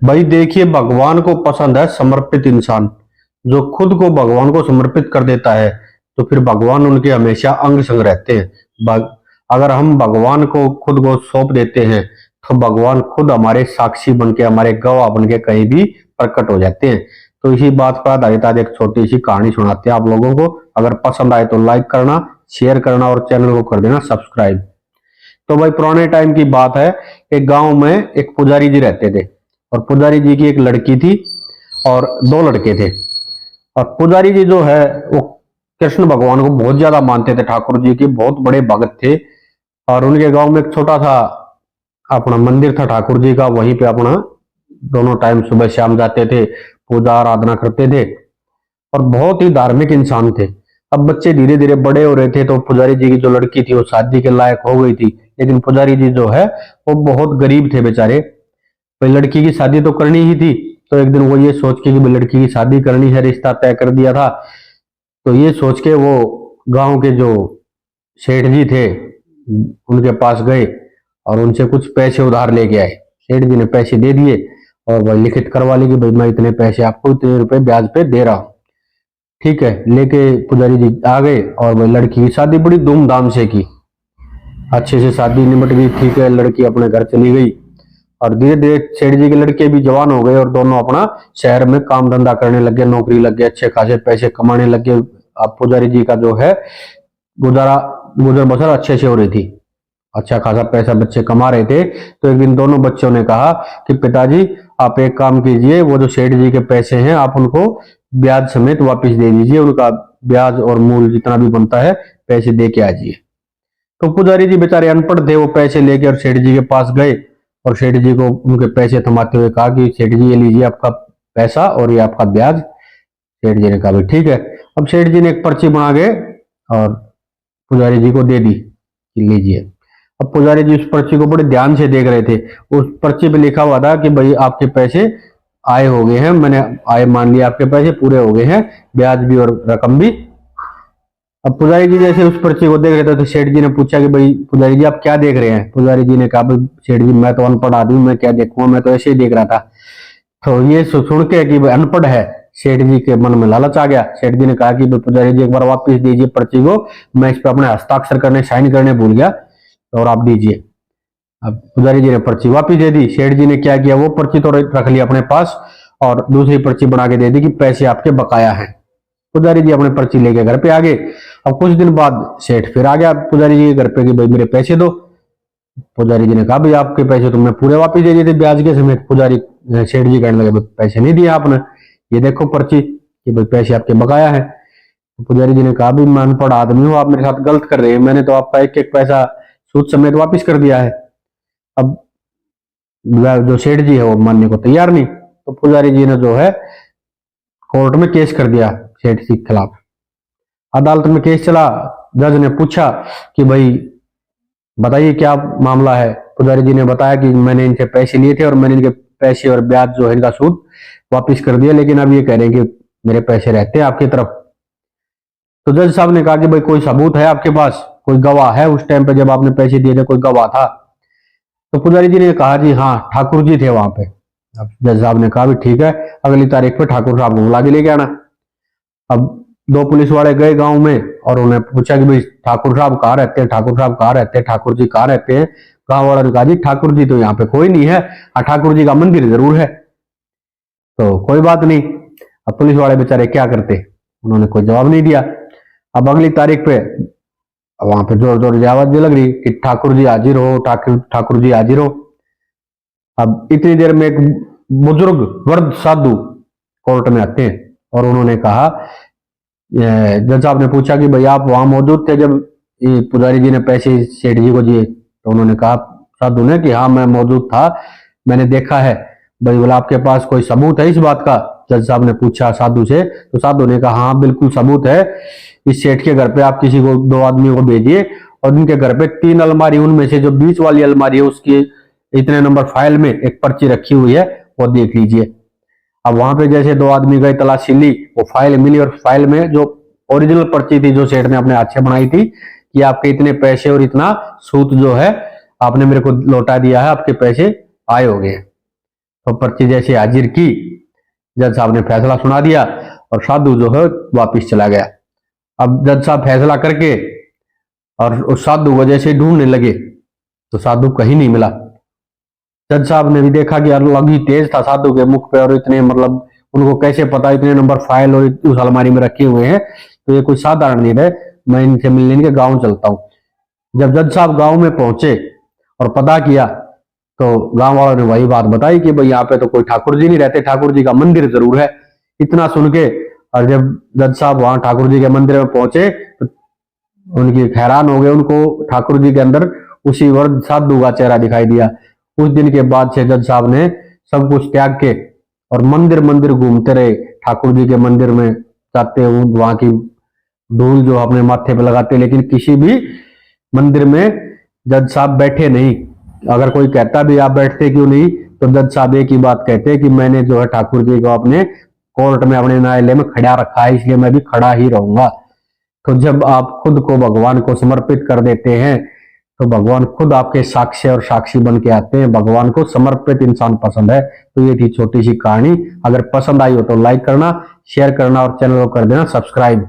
भाई देखिए, भगवान को पसंद है समर्पित इंसान। जो खुद को भगवान को समर्पित कर देता है तो फिर भगवान उनके हमेशा अंग संग रहते हैं। अगर हम भगवान को खुद को सौंप देते हैं तो भगवान खुद हमारे साक्षी बन के, हमारे गवाह बन के कहीं भी प्रकट हो जाते हैं। तो इसी बात पर आधारित आज एक छोटी सी कहानी सुनाते हैं आप लोगों को। अगर पसंद आए तो लाइक करना, शेयर करना और चैनल को कर देना सब्सक्राइब। तो भाई पुराने टाइम की बात है। एक गांव में एक पुजारी जी रहते थे और पुजारी जी की एक लड़की थी और दो लड़के थे। और पुजारी जी जो है वो कृष्ण भगवान को बहुत ज्यादा मानते थे, ठाकुर जी के बहुत बड़े भगत थे। और उनके गांव में एक छोटा सा अपना मंदिर था ठाकुर जी का, वहीं पे अपना दोनों टाइम सुबह शाम जाते थे, पूजा आराधना करते थे और बहुत ही धार्मिक इंसान थे। अब बच्चे धीरे धीरे बड़े हो रहे थे तो पुजारी जी की जो लड़की थी वो शादी के लायक हो गई थी। लेकिन पुजारी जी जो है वो बहुत गरीब थे बेचारे। भाई लड़की की शादी तो करनी ही थी। तो एक दिन वो ये सोच के कि भाई लड़की की शादी करनी है, रिश्ता तय कर दिया था। तो ये सोच के वो गांव के जो सेठ जी थे उनके पास गए और उनसे कुछ पैसे उधार लेके आए। सेठ जी ने पैसे दे दिए और भाई लिखित करवा ली कि भाई मैं इतने पैसे आपको इतने रुपए ब्याज पे दे रहा हूँ। ठीक है, लेके पुजारी जी आ गए और भाई लड़की की शादी बड़ी धूमधाम से की। अच्छे से शादी निमट गई, ठीक है, लड़की अपने घर चली गई। और धीरे धीरे सेठ जी के लड़के भी जवान हो गए और दोनों अपना शहर में काम धंधा करने लगे, नौकरी लग गए, अच्छे खासे पैसे कमाने लग गए। अब पुजारी जी का जो है गुजारा गुजर बसर अच्छे से हो रही थी, अच्छा खासा पैसा बच्चे कमा रहे थे। तो एक दिन दोनों बच्चों ने कहा कि पिताजी आप एक काम कीजिए, वो जो सेठ जी के पैसे हैं आप उनको ब्याज समेत वापस दे दीजिए, उनका ब्याज और मूल जितना भी बनता है पैसे दे के आ जाइए। तो पुजारी जी बेचारे अनपढ़ थे, वो पैसे लेके और सेठ जी के पास गए और सेठ जी को उनके पैसे थमाते हुए कहा कि सेठ जी ये लीजिए आपका पैसा और ये आपका ब्याज। सेठ जी ने कहा भाई ठीक है। अब सेठ जी ने एक पर्ची बना के और पुजारी जी को दे दी कि लीजिए। अब पुजारी जी उस पर्ची को बड़े ध्यान से देख रहे थे। उस पर्ची पे लिखा हुआ था कि भाई आपके पैसे आए हो गए हैं, मैंने आए मान लिया, आपके पैसे पूरे हो गए हैं, ब्याज भी और रकम भी। अब पुजारी जी जैसे उस पर्ची को देख रहे थे तो सेठ जी ने पूछा कि भाई पुजारी जी आप क्या देख रहे हैं। पुजारी जी ने कहा भाई सेठ जी मैं तो अनपढ़ आदमी, मैं क्या देखूंगा, मैं तो ऐसे ही देख रहा था। तो ये सुन के कि भाई अनपढ़ है, सेठ जी के मन में लालच आ गया। सेठ जी ने कहा कि भाई पुजारी जी एक बार वापस दीजिए पर्ची को, मैं इस पर अपने हस्ताक्षर करने साइन करने भूल गया और आप दीजिए। अब पुजारी जी ने पर्ची वापस दे दी। सेठ जी ने क्या किया, वो पर्ची तो रख ली अपने पास और दूसरी पर्ची बना के दे दी कि पैसे आपके बकाया हैं। पुजारी जी अपने पर्ची लेके घर पे आ गए। अब कुछ दिन बाद सेठ फिर आ गया पुजारी जी के घर पे कि भाई मेरे पैसे दो। पुजारी जी ने कहा भाई आपके पैसे तो मैं पूरे वापस दे दिए थे ब्याज के समेत। पुजारी सेठ जी कहने लगे पैसे नहीं दिए आपने, ये देखो पर्ची कि भाई पैसे आपके बकाया है। तो पुजारी जी ने कहा भाई मैं अनपढ़ आदमी हूँ, आप मेरे साथ गलत कर रहे हैं, मैंने तो आपका एक एक पैसा सूद समेत वापिस कर दिया है। अब जो सेठ जी है वो मानने को तैयार नहीं। तो पुजारी जी ने जो है कोर्ट में केस कर दिया सेठ जी के खिलाफ। अदालत में केस चला। जज ने पूछा कि भाई बताइए क्या मामला है। पुजारी जी ने बताया कि मैंने इनसे पैसे लिए थे और मैंने इनके पैसे और ब्याज जो है इनका सूद वापिस कर दिया, लेकिन अब ये कह रहे हैं कि मेरे पैसे रहते हैं आपकी तरफ। तो जज साहब ने कहा कि भाई कोई सबूत है आपके पास, कोई गवाह है उस टाइम पे जब आपने पैसे दिए थे, कोई गवाह था। तो पुजारी जी ने कहा जी हाँ ठाकुर जी थे वहां पे। अब जज साहब ने कहा भी ठीक है, अगली तारीख पे ठाकुर साहब को बुला के लेके आना। अब दो पुलिस वाले गए गांव में और उन्हें पूछा कि भाई ठाकुर साहब कहाँ रहते हैं, ठाकुर साहब कहाँ रहते हैं, ठाकुर जी कहाँ रहते हैं। गांव वालों ने कहा जी ठाकुर जी तो यहाँ पे कोई नहीं है, हाँ ठाकुर जी का मंदिर जरूर है। तो कोई बात नहीं। अब पुलिस वाले बेचारे क्या करते, उन्होंने कोई जवाब नहीं दिया। अब अगली तारीख पे वहां पे जोर जोर की आवाज भी लग रही कि ठाकुर जी हाजिर हो, ठाकुर जी हाजिर हो। अब इतनी देर में एक बुजुर्ग वृद्ध साधु कोर्ट में आते हैं और उन्होंने कहा, जज साहब ने पूछा कि भाई आप वहां मौजूद थे जब ये पुजारी जी ने पैसे सेठ जी को दिए। तो उन्होंने कहा साधु ने कि हाँ मैं मौजूद था, मैंने देखा है। भाई बोला आपके पास कोई सबूत है इस बात का। जज साहब ने पूछा साधु से। तो साधु ने कहा हाँ बिल्कुल सबूत है, इस सेठ के घर पे आप किसी को दो आदमियों को भेजिए और उनके घर पे तीन अलमारी, उनमें से जो बीच वाली अलमारी है उसकी इतने नंबर फाइल में एक पर्ची रखी हुई है, वो देख लीजिए। अब वहां पे जैसे दो आदमी गए, तलाशी ली, वो फाइल मिली और फाइल में जो ओरिजिनल पर्ची थी जो सेठ ने अपने हाथ से बनाई थी कि आपके इतने पैसे और इतना सूद जो है आपने मेरे को लौटा दिया है, आपके पैसे आए हो गए। तो पर्ची जैसे हाजिर की, जज साहब ने फैसला सुना दिया और साधु जो है वापिस चला गया। अब जज साहब फैसला करके और उस साधु को जैसे ढूंढने लगे तो साधु कहीं नहीं मिला। जज साहब ने भी देखा कि अलग ही तेज था साधु के मुख पे, और इतने मतलब उनको कैसे पता इतने नंबर फाइल और उस अलमारी में रखे हुए हैं, तो ये कोई साधारण नहीं है, मैं इनसे मिलने इनके गाँव चलता हूँ। जब जज साहब गाँव में पहुंचे और पता किया तो गांव वालों ने वही बात बताई कि भाई यहाँ पे तो कोई ठाकुर जी नहीं रहते, ठाकुर जी का मंदिर जरूर है। इतना सुन के और जब जज साहब वहां ठाकुर जी के मंदिर में पहुंचे तो उनकी हैरान हो गए, उनको ठाकुर जी के अंदर उसी वर्ग साधु का चेहरा दिखाई दिया। उस दिन के बाद से जज साहब ने सब कुछ त्याग के और मंदिर मंदिर घूमते रहे, ठाकुर जी के मंदिर में जाते हुए वहां की धूल जो अपने माथे पे लगाते, लेकिन किसी भी मंदिर में जज साहब बैठे नहीं। अगर कोई कहता भी आप बैठते क्यों नहीं, तो जज साहब एक ही बात कहते कि मैंने जो है ठाकुर जी को अपने कोर्ट में अपने न्यायालय में खड़ा रखा है, इसलिए मैं भी खड़ा ही रहूंगा। तो जब आप खुद को भगवान को समर्पित कर देते हैं तो भगवान खुद आपके साक्ष्य और साक्षी बन के आते हैं। भगवान को समर्पित इंसान पसंद है। तो ये थी छोटी सी कहानी। अगर पसंद आई हो तो लाइक करना, शेयर करना और चैनल को कर देना सब्सक्राइब।